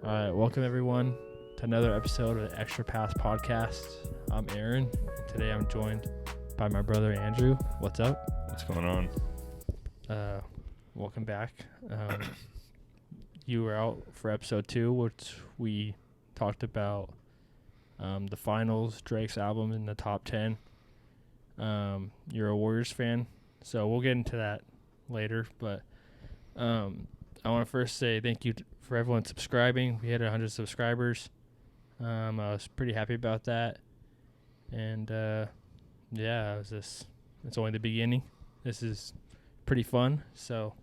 All right, welcome everyone to another episode of the Extra Pass Podcast. I'm Aaron. And today I'm joined by my brother Andrew. What's up? What's going on? Welcome back. You were out for episode 2, which we talked about the finals, Drake's album in the top 10. You're a Warriors fan, so we'll get into that later. But I want to first say thank you for everyone subscribing. We had 100 subscribers. I was pretty happy about that. And it's only the beginning. This is pretty fun. So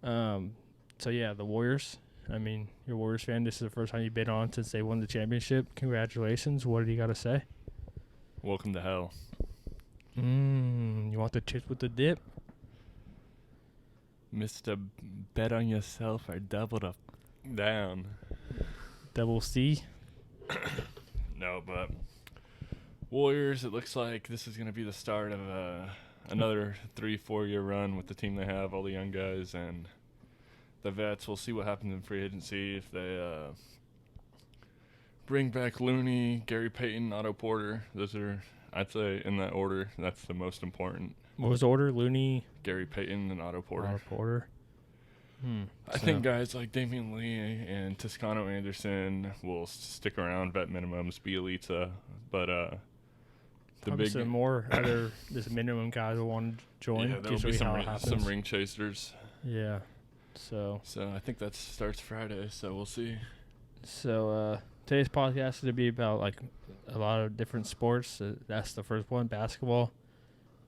yeah, the Warriors. I mean, you're a Warriors fan. This is the first time you've been on since they won the championship. Congratulations. What do you got to say? Welcome to hell. You want the chips with the dip? Mr. Bet on yourself or doubled up down. Double C? No, but Warriors, it looks like this is going to be the start of another 3-4 year run with the team they have, all the young guys and the vets. We'll see what happens in free agency if they bring back Looney, Gary Payton, Otto Porter. Those are, I'd say, in that order, that's the most important. What was the order? Looney, Gary Payton, and Otto Porter. Otto Porter. I think guys like Damian Lee and Toscano Anderson will stick around, vet minimums, Bielitsa, but the big some more other this minimum guys will want to join. Yeah, there'll be some ring chasers. Yeah, so I think that starts Friday, so we'll see. So today's podcast is going to be about like a lot of different sports. That's the first one, basketball.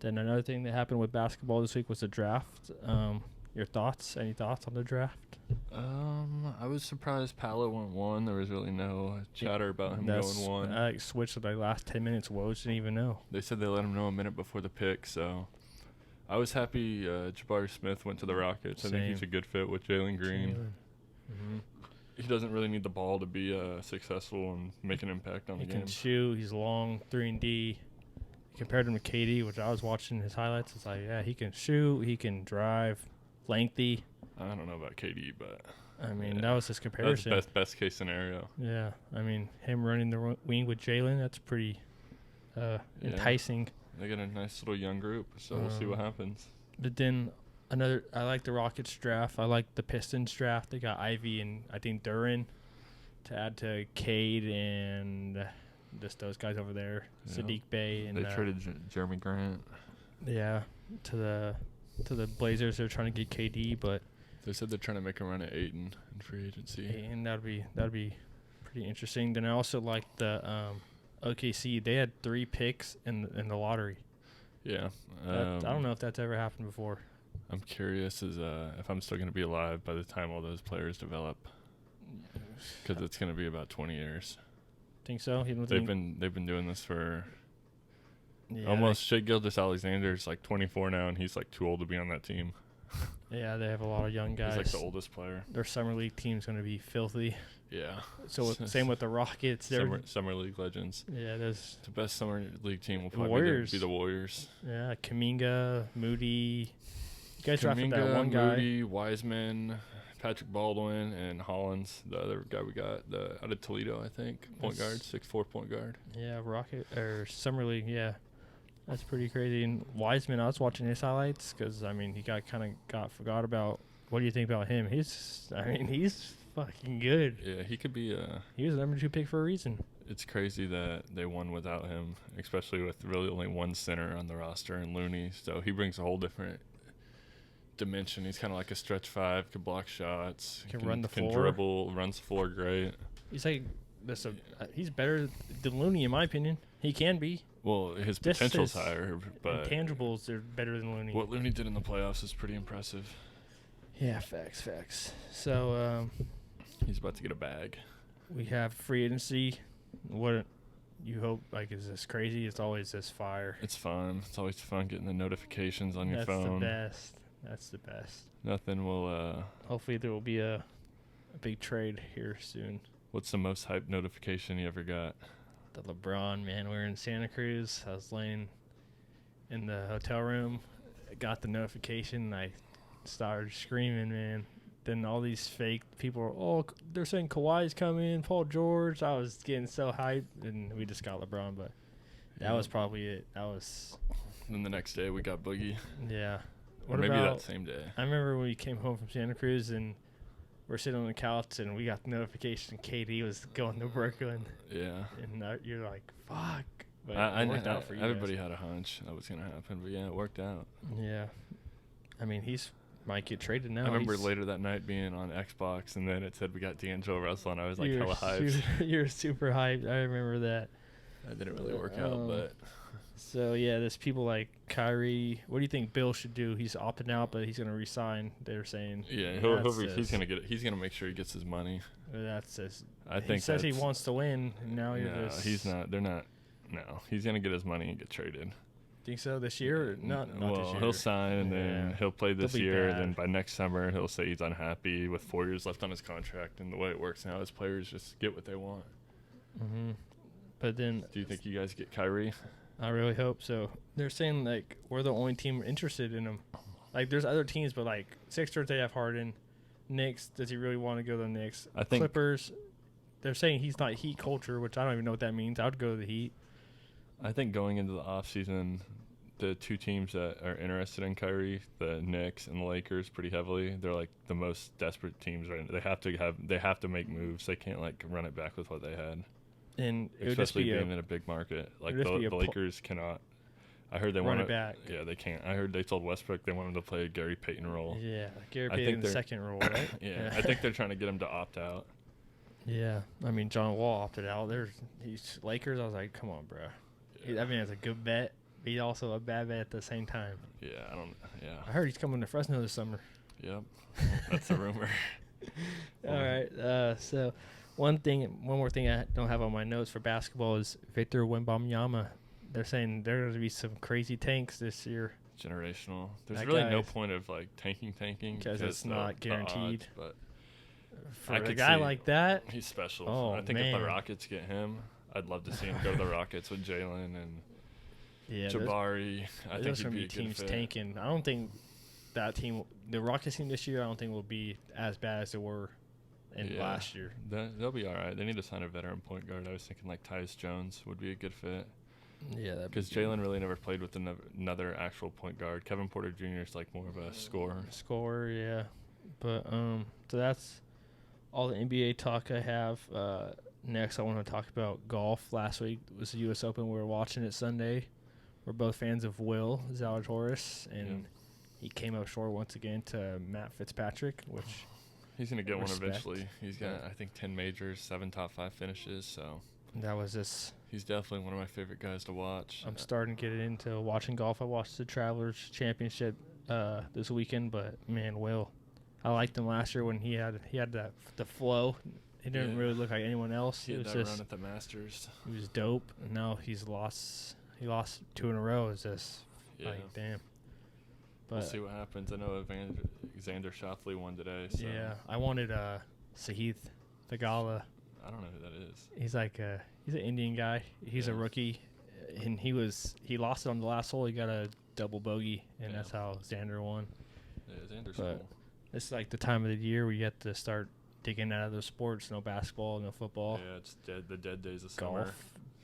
Then another thing that happened with basketball this week was the draft. Your thoughts? Any thoughts on the draft? I was surprised Paolo went 1. There was really no chatter about him going 1. I switched to the last 10 minutes. Woj didn't even know. They said they let him know a minute before the pick, so I was happy Jabari Smith went to the Rockets. I think he's a good fit with Jalen Green. Mm-hmm. He doesn't really need the ball to be successful and make an impact on the game. He can shoot. He's long, 3-and-D. Compared him to KD, which I was watching his highlights, it's like, yeah, he can shoot, he can drive, lengthy. I don't know about KD, but I mean, that was his comparison. That's best case scenario. Yeah, I mean, him running the wing with Jalen, that's pretty enticing. They got a nice little young group, so we'll see what happens. But then I like the Rockets draft. I like the Pistons draft. They got Ivy and I think Duran to add to Cade and just those guys over there, Sadiq Bey, and they traded Jeremy Grant. Yeah, to the Blazers. They're trying to get KD, but they said they're trying to make a run at Ayton in free agency, and that'd be pretty interesting. Then I also like the OKC. They had 3 picks in the lottery. Yeah, I don't know if that's ever happened before. I'm curious if I'm still going to be alive by the time all those players develop, because it's going to be about 20 years. Think so? They've been doing this for almost. Shai Gilgeous-Alexander's like 24 now, and he's like too old to be on that team. Yeah, they have a lot of young guys. He's like the oldest player. Their summer league team's going to be filthy. Yeah. So same with the Rockets. Summer league legends. Yeah, there's the best summer league team will probably be the Warriors. Yeah, Kuminga, Moody. You guys drafted that one guy. Moody, Wiseman, Patrick Baldwin, and Hollins, the other guy we got out of Toledo, I think. Point guard, 6'4" point guard. Yeah, Summer League, yeah. That's pretty crazy. And Wiseman, I was watching his highlights because, I mean, he got forgot about. What do you think about him? He's fucking good. Yeah, he could be he was the number 2 pick for a reason. It's crazy that they won without him, especially with really only one center on the roster and Looney. So he brings a whole different dimension. He's kind of like a stretch 5, could block shots, can run the floor, can dribble, runs the floor great. He's like he's better than Looney in my opinion. He can be. Well, his potential's higher, but intangibles are better than Looney. What Looney did in the playoffs is pretty impressive. Yeah, facts. So he's about to get a bag. We have free agency. What you hope is this crazy? It's always this fire. It's fun. It's always fun getting the notifications on your phone. That's the best. Nothing will. Hopefully there will be a big trade here soon. What's the most hyped notification you ever got? The LeBron, man. We were in Santa Cruz. I was laying in the hotel room. I got the notification. I started screaming, man. then all these fake people are, they're saying Kawhi's coming, Paul George. I was getting so hyped, and we just got LeBron, but that was probably it. That was. Then the next day we got Boogie. Yeah. Or maybe that same day. I remember when we came home from Santa Cruz and we're sitting on the couch and we got the notification KD was going to Brooklyn. Yeah. And you're like, fuck. But it worked out for you. Everybody had a hunch that was going to happen, but yeah, it worked out. Yeah. I mean, might get traded now. I remember later that night being on Xbox, and then it said we got D'Angelo Russell, and I was like hella hyped. You're super hyped. I remember that. That didn't really work out, but. So, yeah, there's people like Kyrie. What do you think Bill should do? He's opting out, but he's going to resign, they're saying. Yeah, he's going to get it. He's going to make sure he gets his money. He says he wants to win, and now he's not. They're not. No, he's going to get his money and get traded. Think so this year? Or not this year. He'll sign, and then he'll play this year, and then by next summer he'll say he's unhappy with 4 years left on his contract. And the way it works now is players just get what they want. Mm-hmm. But then... Do you think you guys get Kyrie? I really hope so. They're saying, like, we're the only team interested in him. Like, there's other teams, but, like, Sixers, they have Harden. Knicks, does he really want to go to the Knicks? I think Clippers, they're saying he's not Heat culture, which I don't even know what that means. I would go to the Heat. I think going into the offseason, the two teams that are interested in Kyrie, the Knicks and the Lakers, pretty heavily. They're like the most desperate teams right now. They have to make moves. They can't like run it back with what they had. And especially being in a big market, like the Lakers cannot. I heard they want it back. Yeah, they can't. I heard they told Westbrook they want him to play a Gary Payton role. Yeah, Gary Payton in the second role, right? Yeah, I think they're trying to get him to opt out. Yeah, I mean John Wall opted out. He's Lakers. I was like, come on, bro. Yeah. I mean, it's a good bet. But he's also a bad bet at the same time. Yeah, I heard he's coming to Fresno this summer. Yep, that's a rumor. All right. So, one more thing I don't have on my notes for basketball is Victor Wembanyama. They're saying there are going to be some crazy tanks this year. Generational. There's really no point of like tanking because it's not guaranteed. But for a guy like that, he's special. Oh, I think if the Rockets get him, I'd love to see him go to the Rockets with Jalen and Jabari. I think he'd be a good teams fit. Tanking. I don't think that team, the Rockets team this year, I don't think will be as bad as they were in last year. They'll be all right. They need to sign a veteran point guard. I was thinking like Tyus Jones would be a good fit. Yeah, because Jalen really never played with another actual point guard. Kevin Porter Jr. is like more of a scorer. Yeah. But so that's all the NBA talk I have. Next, I want to talk about golf. Last week was the U.S. Open. We were watching it Sunday. We're both fans of Will Zalatoris, and he came up short once again to Matt Fitzpatrick, which he's going to get one eventually. He's got, I think, 10 majors, 7 top 5 finishes, so that was just... He's definitely one of my favorite guys to watch. I'm starting to get into watching golf. I watched the Travelers Championship this weekend, but, man, Will, I liked him last year when he had the flow. He didn't really look like anyone else. He had that run at the Masters. He was dope, and now he's lost. He lost 2 in a row. It's just like, damn. But we'll see what happens. I know Xander Schauffele won today. So. Yeah, I wanted Sahith Theegala. I don't know who that is. He's like he's an Indian guy. He's a rookie, and he lost it on the last hole. He got a double bogey, and that's how Xander won. Yeah, Xander's cool. It's like the time of the year where you have to start digging out of those sports. No basketball, no football. Yeah, it's the dead days of golf, summer.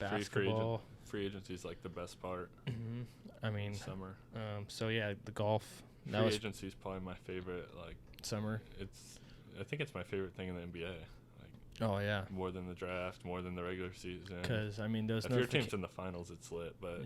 Basketball. Free agency is like the best part. Mm-hmm. I mean, summer. So yeah, the golf. Free agency is probably my favorite. Like summer. I think it's my favorite thing in the NBA. Oh yeah. More than the draft, more than the regular season. Because I mean, if your team's in the finals, it's lit. But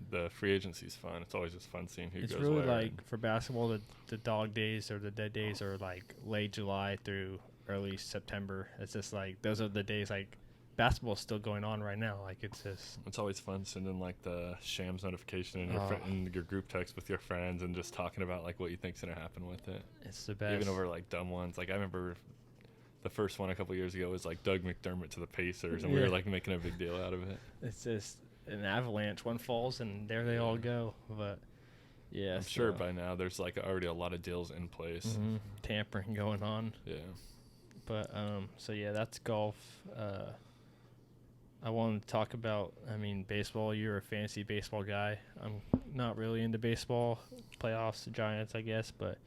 the free agency's fun. It's always just fun seeing who goes where. It's really like for basketball, the dog days or the dead days are like late July through early September. It's just like those are the days like. Basketball's still going on right now. Like it's always fun sending like the Shams notification in your group text with your friends and just talking about like what you think's gonna happen with it. It's the best. Even over like dumb ones. Like I remember the first one a couple years ago was like Doug McDermott to the Pacers, and we were like making a big deal out of it. It's just an avalanche. One falls and there they all go. But yeah, I'm sure by now there's like already a lot of deals in place. Mm-hmm. Tampering going on. Yeah. But so yeah, that's golf. I wanted to talk about, baseball. You're a fantasy baseball guy. I'm not really into baseball. Playoffs, the Giants, I guess. But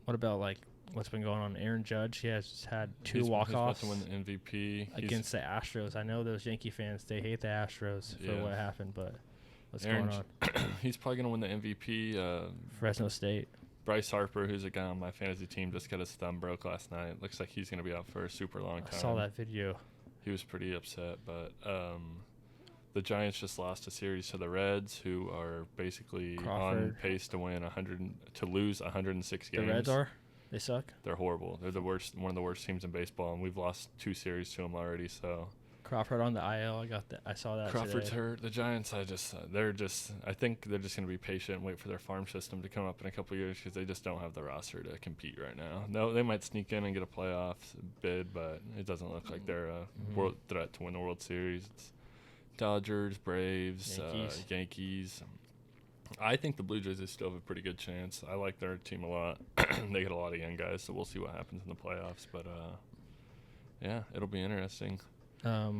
What about like what's been going on? Aaron Judge, he has had two He's walk-offs about to win the MVP against the Astros. I know those Yankee fans, they hate the Astros for what happened, but what's going on? He's probably going to win the MVP. Fresno State. Bryce Harper, who's a guy on my fantasy team, just got his thumb broke last night. Looks like he's going to be out for a super long time. I saw that video. He was pretty upset, but the Giants just lost a series to the Reds, who are basically on pace to lose 106 games. The Reds are? They suck? They're horrible. They're the worst, one of the worst teams in baseball, and we've lost 2 series to them already. So Crawford on the IL. I saw that. Crawford's today. hurt. The Giants, I think they're just going to be patient and wait for their farm system to come up in a couple of years because they just don't have the roster to compete right now. No, they might sneak in and get a playoff bid, but it doesn't look like they're a world threat to win the World Series. It's Dodgers, Braves, Yankees. I think the Blue Jays still have a pretty good chance. I like their team a lot. They get a lot of young guys, so we'll see what happens in the playoffs. But yeah, it'll be interesting. I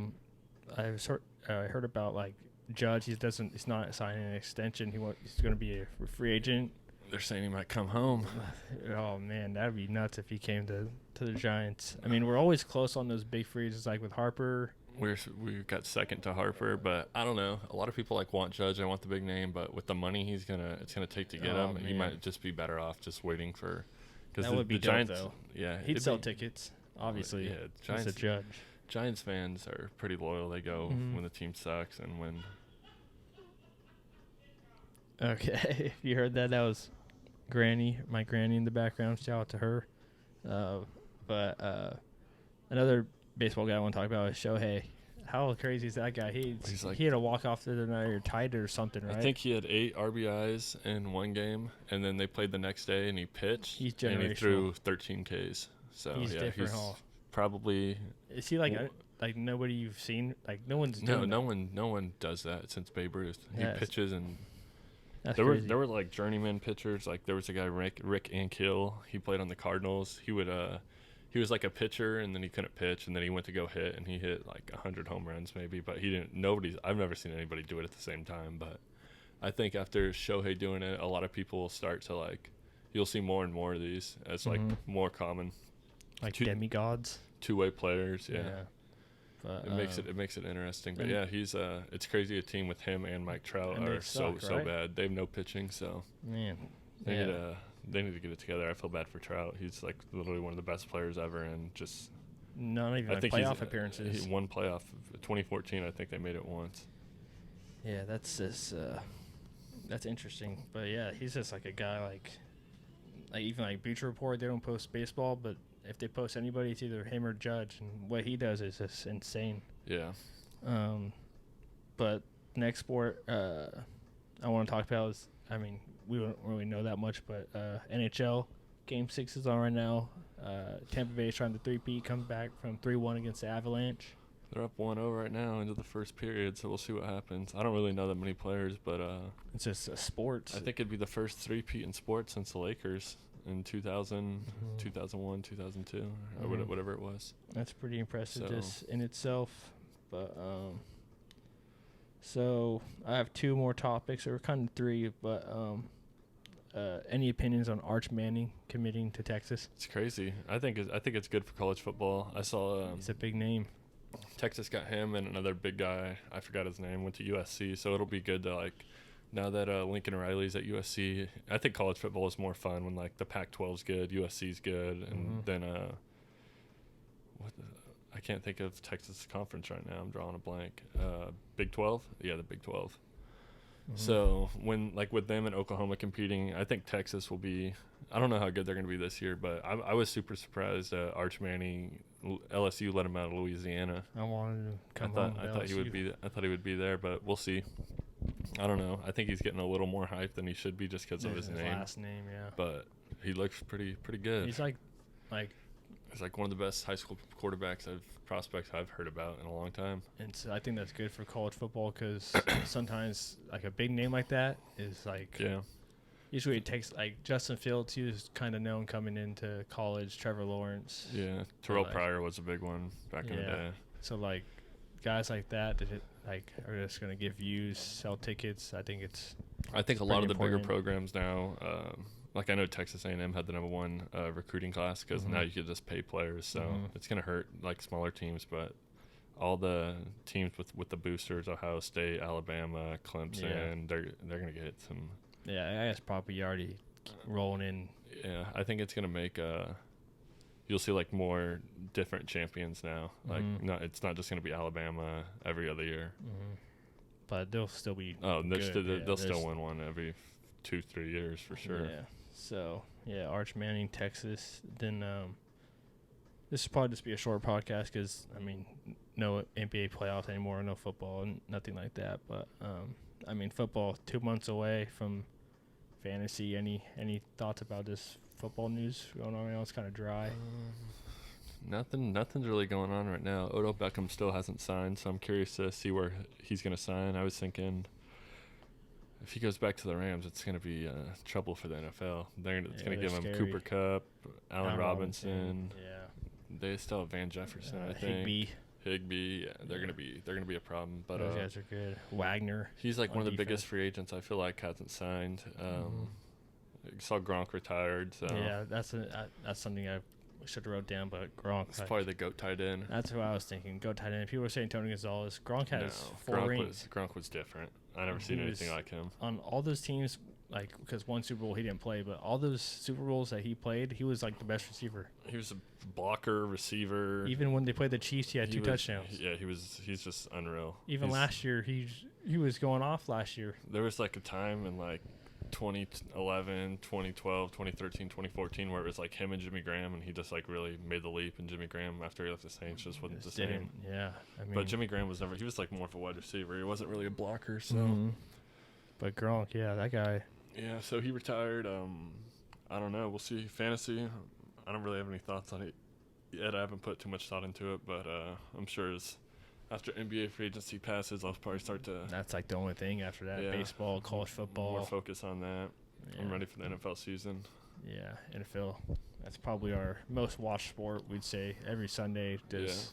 heard about like Judge. He's not signing an extension. He's going to be a free agent. They're saying he might come home. Oh man, that'd be nuts if he came to the Giants. I mean, we're always close on those big free agents, like with Harper. We got second to Harper, but I don't know. A lot of people want Judge. I want the big name, but with the money it's gonna take to get him, man. He might just be better off just waiting for. That would be the Giants, dope, though. Yeah, he'd sell tickets. Obviously, Giants. It's a Judge. Giants fans are pretty loyal. They go when the team sucks and when. Okay, if you heard that, that was my granny in the background. Shout out to her. But another baseball guy I want to talk about is Shohei. How crazy is that guy? He had a walk-off the other night or tied it or something, right? I think he had 8 RBIs in one game, and then they played the next day, and he pitched. He's generational. And he threw 13 Ks. So he's different. Probably. Is he like nobody you've seen? Like no one's doing no one does that since Babe Ruth. He pitches and. That's there crazy. were like journeyman pitchers. Like there was a guy Rick Ankill. He played on the Cardinals. He was like a pitcher, and then he couldn't pitch, and then he went to go hit, and he hit like 100 home runs maybe, but he didn't. I've never seen anybody do it at the same time, but I think after Shohei doing it, a lot of people will start to like. You'll see more and more of these as like more common. Like demigods. Two-way players, yeah. But, it makes it interesting, but yeah, he's it's crazy. A team with him and Mike Trout are so bad. They have no pitching, so man, they need to get it together. I feel bad for Trout. He's like literally one of the best players ever, and just not even playoff appearances. He won playoff 2014. I think they made it once. Yeah, that's just that's interesting. But yeah, he's just like a guy like even like Bleacher Report. They don't post baseball, but if they post anybody, it's either him or Judge, and what he does is just insane. Yeah. But next sport I want to talk about is, I mean, we don't really know that much, but Nhl Game 6 is on right now. Tampa Bay is trying to three-peat, come back from 3-1 against the Avalanche. They're up 1-0 right now into the first period, so we'll see what happens. I don't really know that many players, but it's just a sport. I think it'd be the first three-peat in sports since the Lakers in 2000, 2001, 2002, or whatever it was. That's pretty impressive just in itself. But so I have 2 more topics, or kind of 3, but any opinions on Arch Manning committing to Texas? It's crazy. I think it's good for college football. I saw it's a big name. Texas got him and another big guy. I forgot his name. Went to USC, so it'll be good to like. Now that Lincoln Riley's at USC, I think college football is more fun when like the Pac-12's good, USC's good, and then I can't think of Texas conference right now. I'm drawing a blank. Big 12, yeah, the Big 12. So when like with them and Oklahoma competing, I think Texas will be. I don't know how good they're going to be this year, but I was super surprised Arch Manning, LSU let him out of Louisiana. I wanted to come home. I thought he would be. I thought he would be there, but we'll see. I don't know. I think he's getting a little more hype than he should be just because of his name. Last name, yeah. But he looks pretty good. He's like he's like one of the best high school prospects I've heard about in a long time. And so I think that's good for college football because sometimes like a big name like that is like usually it takes like Justin Fields. He was kind of known coming into college. Trevor Lawrence. Yeah, Terrell Pryor was a big one back in the day. So like guys like that are just going to give views, sell tickets. I think a lot of the bigger programs now, like I know Texas A&M had the number 1 recruiting class because now you could just pay players, so it's gonna hurt like smaller teams, but all the teams with the boosters, Ohio State, Alabama, Clemson, they're gonna get some. Yeah, I guess probably already rolling in. Yeah, I think it's gonna make you'll see like more different champions now. Like it's not just gonna be Alabama every other year. But they'll still be. Oh, good. They'll still win one every 2-3 years for sure. Yeah. So Arch Manning, Texas. Then this will probably just be a short podcast because I mean, no NBA playoffs anymore, no football, and nothing like that. But I mean, football 2 months away from fantasy. Any thoughts about this football news going on right now? It's kind of dry. Nothing's really going on right now. Odell Beckham still hasn't signed, so I'm curious to see where he's going to sign. I was thinking if he goes back to the Rams, it's going to be trouble for the NFL. It's going to give him Cooper Kupp, Allen Robinson. Yeah. They still have Van Jefferson, I think. Higbee. Yeah, they're going to be a problem. But those guys are good. Wagner. He's like one of the biggest free agents I feel like hasn't signed. I saw Gronk retired. So yeah, that's something I should have wrote down, but Gronk. It's probably the GOAT tight end. That's what I was thinking. GOAT tight end. People were saying Tony Gonzalez. Gronk has 4 rings. Gronk was different. I never seen anything like him. On all those teams, like, because one Super Bowl he didn't play, but all those Super Bowls that he played, he was like the best receiver. He was a blocker, receiver. Even when they played the Chiefs, he had 2 touchdowns. Yeah, he's just unreal. Even last year, he was going off last year. There was like a time in like 2011, 2012, 2013, 2014 where it was like him and Jimmy Graham, and he just like really made the leap, and Jimmy Graham after he left the Saints just wasn't the same. Yeah, I mean, but Jimmy Graham he was like more of a wide receiver. He wasn't really a blocker, so. But Gronk, that guy. Yeah, so he retired. I don't know. We'll see. Fantasy, I don't really have any thoughts on it yet. I haven't put too much thought into it, but I'm sure after NBA free agency passes, I'll probably start to. That's like the only thing after that. Yeah. Baseball, college football. More focus on that. Yeah. I'm ready for the NFL season. Yeah, NFL. That's probably our most watched sport, we'd say. Every Sunday, just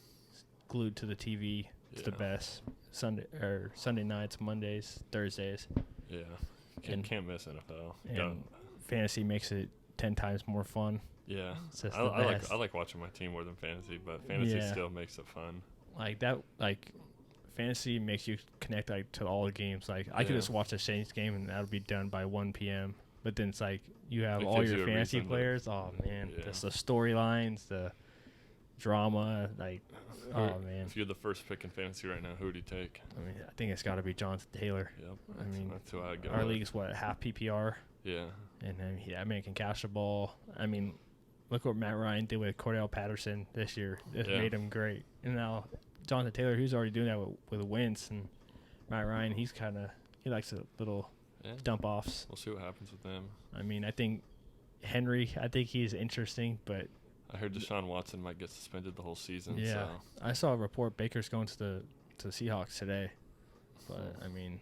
glued to the TV. It's the best. Sunday nights, Mondays, Thursdays. Yeah. Can't miss NFL. And fantasy makes it 10 times more fun. Yeah. I like watching my team more than fantasy, but fantasy still makes it fun. Like that, fantasy makes you connect to all the games. Like I could just watch the Saints game and that'll be done by 1 p.m. But then it's like you have all your fantasy players. Oh man, just the storylines, the drama. Oh man. If you're the first pick in fantasy right now, who would you take? I mean, I think it's got to be Jonathan Taylor. Yep. I mean, that's who I'd go. Our league is half PPR. Yeah. And that man can catch the ball. I mean, look what Matt Ryan did with Cordell Patterson this year. It made him great. And now Jonathan Taylor, who's already doing that with Wentz, and Matt Ryan, he likes a little dump offs. We'll see what happens with them. I mean, I think Henry, he's interesting, but I heard Deshaun Watson might get suspended the whole season. Yeah, so. I saw a report Baker's going to the Seahawks today, but I mean,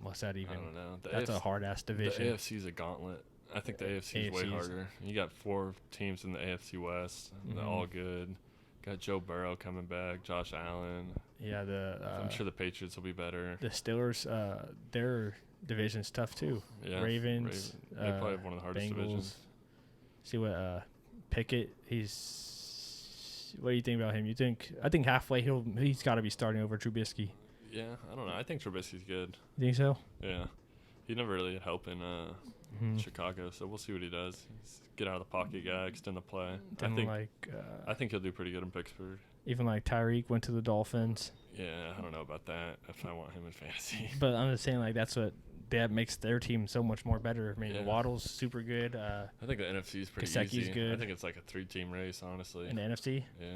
what's that even? I don't know. That's a hard ass division. The AFC's a gauntlet. I think the AFC is way harder. You got 4 teams in the AFC West. They're all good. Got Joe Burrow coming back, Josh Allen. Yeah, I'm sure the Patriots will be better. The Steelers, their division's tough too. Yeah, Ravens. They probably have one of the hardest Bengals. divisions. See what Pickett. What do you think about him? I think halfway he's got to be starting over Trubisky. Yeah, I don't know. I think Trubisky's good. You think so? Yeah, he never really had help in Chicago, so we'll see what he does. He's get out of the pocket guy, extend the play. I think he'll do pretty good in Pittsburgh. Even like Tyreek went to the Dolphins. Yeah, I don't know about that. If I want him in fantasy, but I'm just saying that's what that makes their team so much more better. I mean, Waddle's super good. I think the NFC is pretty Gesicki's easy. good. I think it's like a 3-team race, honestly. In the NFC? Yeah.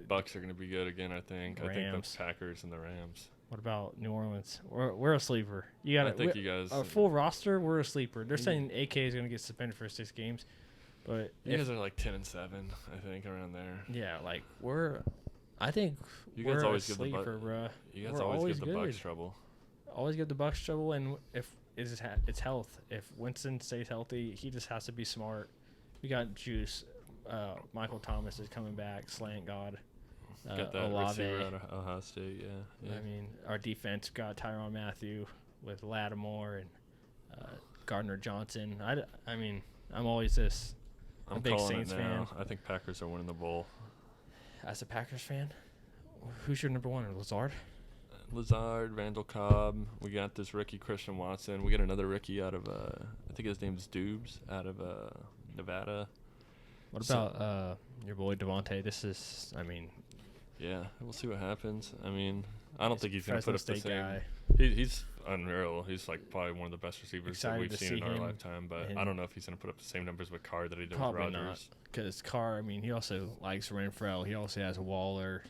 Bucks are going to be good again, I think. Rams. I think the Packers and the Rams. What about New Orleans? We're a sleeper. I think you guys. Our full roster, we're a sleeper. They're saying AK is going to get suspended for 6 games. But you guys are like 10-7, I think, around there. Yeah, I think you guys always give sleeper, bro. You guys always give the Bucks trouble. Always give the Bucks trouble, and if it's health. If Winston stays healthy, he just has to be smart. We got juice. Michael Thomas is coming back. Slant God. Got that Olave. receiver out of Ohio State. Yeah. I mean, our defense got Tyrann Mathieu with Lattimore and Gardner Johnson. I I'm always a I'm big calling Saints it fan. now. I think Packers are winning the bowl. As a Packers fan, who's your number one? Lazard? Lazard, Randall Cobb. We got this rookie Christian Watson. We got another rookie out of I think his name's Dubes out of Nevada. What about your boy Devontae? Yeah, we'll see what happens. I mean, I don't think he's going to Fresno put up the State same. guy. He's unreal. He's like probably one of the best receivers that Excited we've to seen see in our him lifetime. But I don't know if he's going to put up the same numbers with Carr that he did Probably with not. Rodgers. Because Carr, he also likes Renfro. He also has Waller.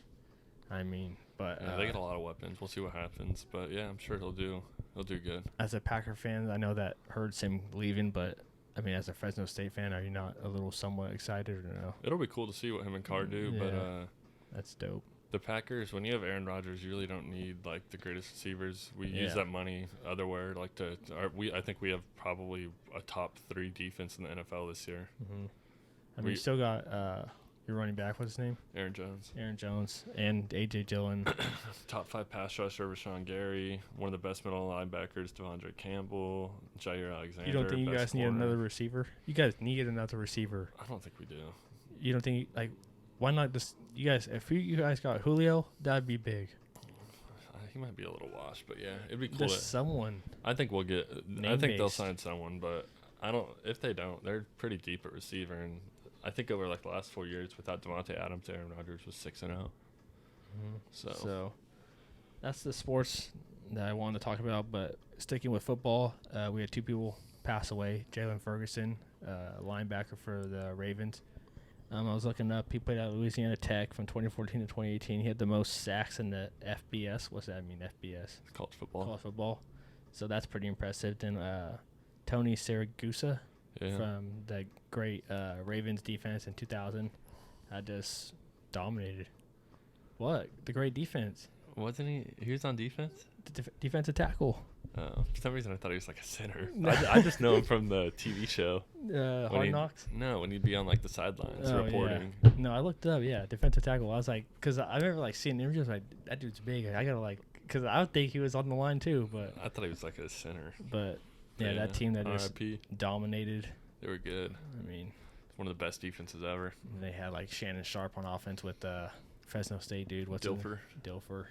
But Yeah, they got a lot of weapons. We'll see what happens. But yeah, I'm sure he'll do good. As a Packer fan, I know that hurts him leaving, but as a Fresno State fan, are you not a little somewhat excited or no? It'll be cool to see what him and Carr do. Yeah. But That's dope. the Packers, when you have Aaron Rodgers, you really don't need like the greatest receivers. We use that money otherwhere. I think we have probably a top 3 defense in the NFL this year. Mm-hmm. You still got your running back. What's his name? Aaron Jones and A.J. Dillon. Top 5 pass rusher, Rashawn Gary. One of the best middle linebackers, Devondre Campbell, Jair Alexander. You don't think you guys need another receiver? You guys need another receiver. I don't think we do. You don't think why not just you guys? If you guys got Julio, that'd be big. He might be a little washed, but yeah, it'd be cool. There's someone. I think we'll get. I think they'll sign someone, but I don't. If they don't, they're pretty deep at receiver, and I think over the last 4 years, without Devontae Adams, Aaron Rodgers was 6-0. Mm-hmm. So that's the sports that I wanted to talk about. But sticking with football, we had 2 people pass away. Jalen Ferguson, linebacker for the Ravens. I was looking up. He played at Louisiana Tech from 2014 to 2018. He had the most sacks in the FBS. What's that mean, FBS? College football. So that's pretty impressive. Then Tony Siragusa from the great Ravens defense in 2000. I just dominated. What? The great defense. Wasn't he? He was on defense? Defensive tackle. For some reason, I thought he was like a center. I just know him from the TV show. Hard Knocks? No, when he'd be on like the sidelines reporting. Yeah. No, I looked it up. Yeah, defensive tackle. I was like, because I remember seeing images like that dude's big. I gotta because I would think he was on the line too. But I thought he was like a center. But yeah, that team that just dominated. They were good. It's one of the best defenses ever. They had Shannon Sharp on offense with Fresno State dude. What's Dilfer.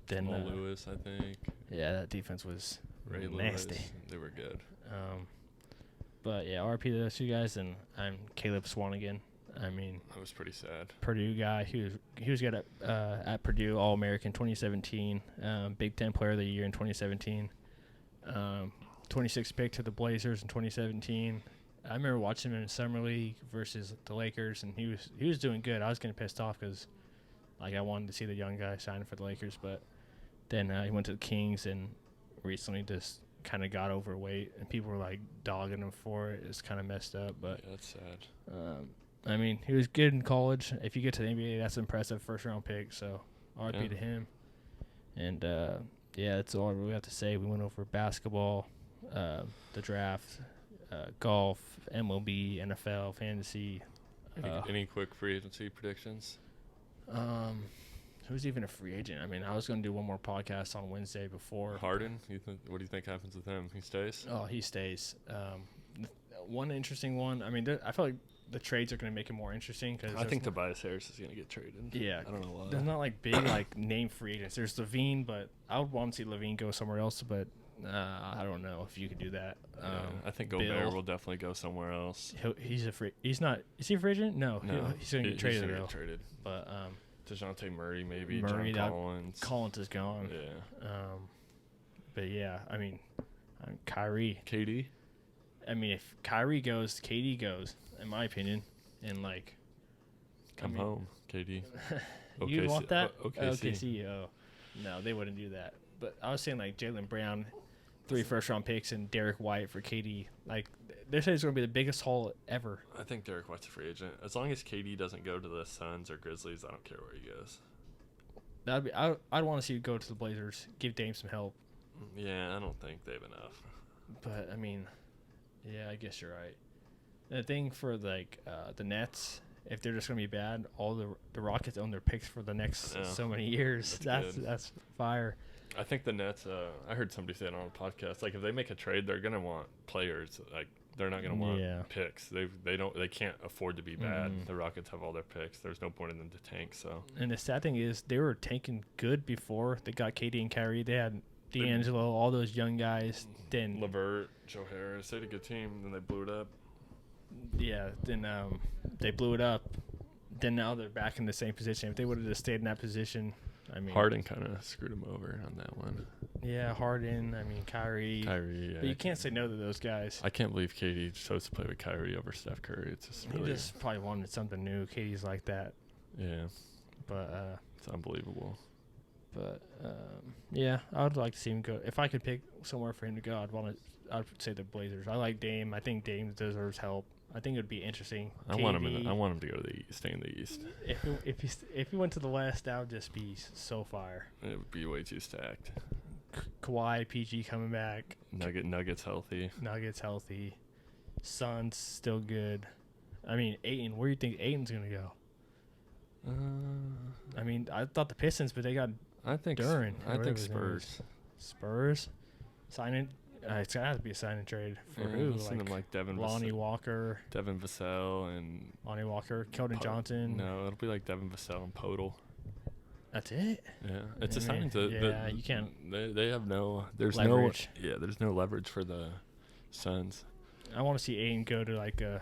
Then Lewis, I think. Yeah, that defense was Ray nasty. Lewis. They were good. But yeah, RP to those 2 guys, and I'm Caleb Swanigan. That was pretty sad. Purdue guy. He was good at Purdue, All-American 2017, Big Ten Player of the Year in 2017, 26th pick to the Blazers in 2017. I remember watching him in Summer League versus the Lakers, and he was doing good. I was getting pissed off because I wanted to see the young guy sign for the Lakers, but then he went to the Kings and recently just kind of got overweight, and people were dogging him for it. It's kind of messed up, but yeah, that's sad. He was good in college. If you get to the NBA, that's impressive. First-round pick, so RP to him. And, that's all I really have to say. We went over basketball, the draft, golf, MLB, NFL, fantasy. Any quick free agency predictions? Who's even a free agent? I was going to do one more podcast on Wednesday before. Harden? What do you think happens with him? He stays? Oh, he stays. One interesting one. I feel like the trades are going to make it more interesting. Cause I think Tobias Harris is going to get traded. Yeah. I don't know why. There's not big name free agents. There's Levine, but I would want to see Levine go somewhere else, but I don't know if you could do that. I think Gobert will definitely go somewhere else. He's not. Is he a free agent? No. He's going to get traded. He's going to get traded. But DeJounte Murray, maybe. John Collins. Collins is gone. Yeah. But yeah, Kyrie. KD. If Kyrie goes, KD goes, in my opinion. And come home, KD. You want that? OKC. No, they wouldn't do that. But I was saying Jaylen Brown, 3 first-round picks, and Derek White for KD. They're saying it's going to be the biggest haul ever. I think Derek White's a free agent. As long as KD doesn't go to the Suns or Grizzlies, I don't care where he goes. I'd want to see you go to the Blazers, give Dame some help. Yeah, I don't think they have enough. But yeah, I guess you're right. The thing for the Nets, if they're just gonna be bad, all the Rockets own their picks for the next so many years. That's fire. I think the Nets. I heard somebody say it on a podcast. If they make a trade, they're gonna want players they're not going to want Yeah. picks. They can't afford to be bad. Mm-mm. The Rockets have all their picks. There's no point in them to tank. So And the sad thing is, they were tanking good before they got Katie and Kyrie. They had D'Angelo, all those young guys. Then LeVert, Joe Harris, they had a good team. Then they blew it up. they blew it up. Then now they're back in the same position. If they would have just stayed in that position, I mean, Harden kind of screwed him over on that one. Yeah, Harden. I mean, Kyrie. Kyrie. But you can't say no to those guys. I can't believe Katie chose to play with Kyrie over Steph Curry. It's just really. He just probably wanted something new. Katie's like that. Yeah. But It's unbelievable. yeah, I would like to see him go. If I could pick somewhere for him to go, I'd say the Blazers. I like Dame. I think Dame deserves help. I think it would be interesting. I want him to go to the East, stay in the East. If he went to the West, that would just be so fire. It would be way too stacked. Kawhi, PG coming back. Nuggets healthy. Nuggets healthy. Suns still good. I mean, Ayton. Where do you think Ayton's gonna go? I mean, I thought the Pistons, but they got Duran. I think Spurs. Spurs signing. It's gonna have to be a signing trade for who? Like Devin Lonnie Walker, Devin Vassell, and Lonnie Walker, Keldon Johnson. No, it'll be like Devin Vassell and Podol. That's it. Yeah, it's a signing to. You can't. They have no. There's leverage. there's no leverage for the Suns. I want to see Ayton go to like a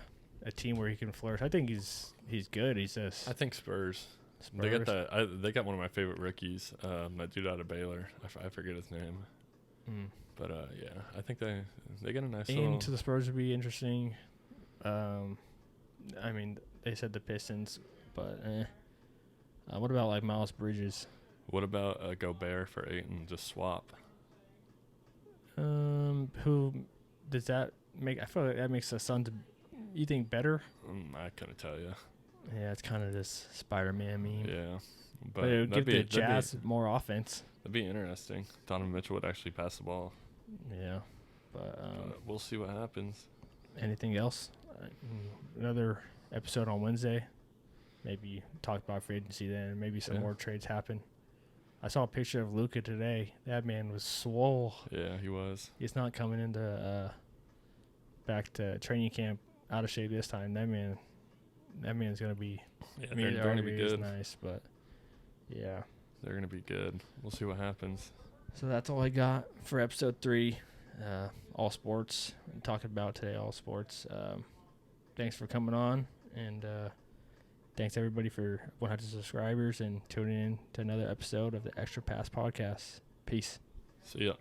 team where he can flourish. I think he's good. He's just. I think Spurs. They got they got one of my favorite rookies. That dude out of Baylor. I forget his name. But yeah, I think they get a nice. Ayton to the Spurs would be interesting. I mean, they said the Pistons, but what about like Miles Bridges? What about Gobert for Ayton? Just swap. Who does that make? I feel like that makes the Suns. You think better? I couldn't tell you. Yeah, it's kind of this Spider-Man meme. Yeah, but it would give the Jazz more offense. That'd be interesting. Donovan Mitchell would actually pass the ball. Yeah, but we'll see what happens. Anything else? Another episode on Wednesday. Maybe talk about free agency then. Maybe some more trades happen. I saw a picture of Luka today. That man was swole. Yeah, he was. He's not coming into back to training camp out of shape this time. That man's gonna be. Yeah, I mean, they're gonna be good. Nice, but yeah, they're gonna be good. We'll see what happens. So that's all I got for episode 3. All sports. I'm talking about today, all sports. Thanks for coming on, and thanks everybody for 100 subscribers and tuning in to another episode of the Extra Pass Podcast. Peace. See ya.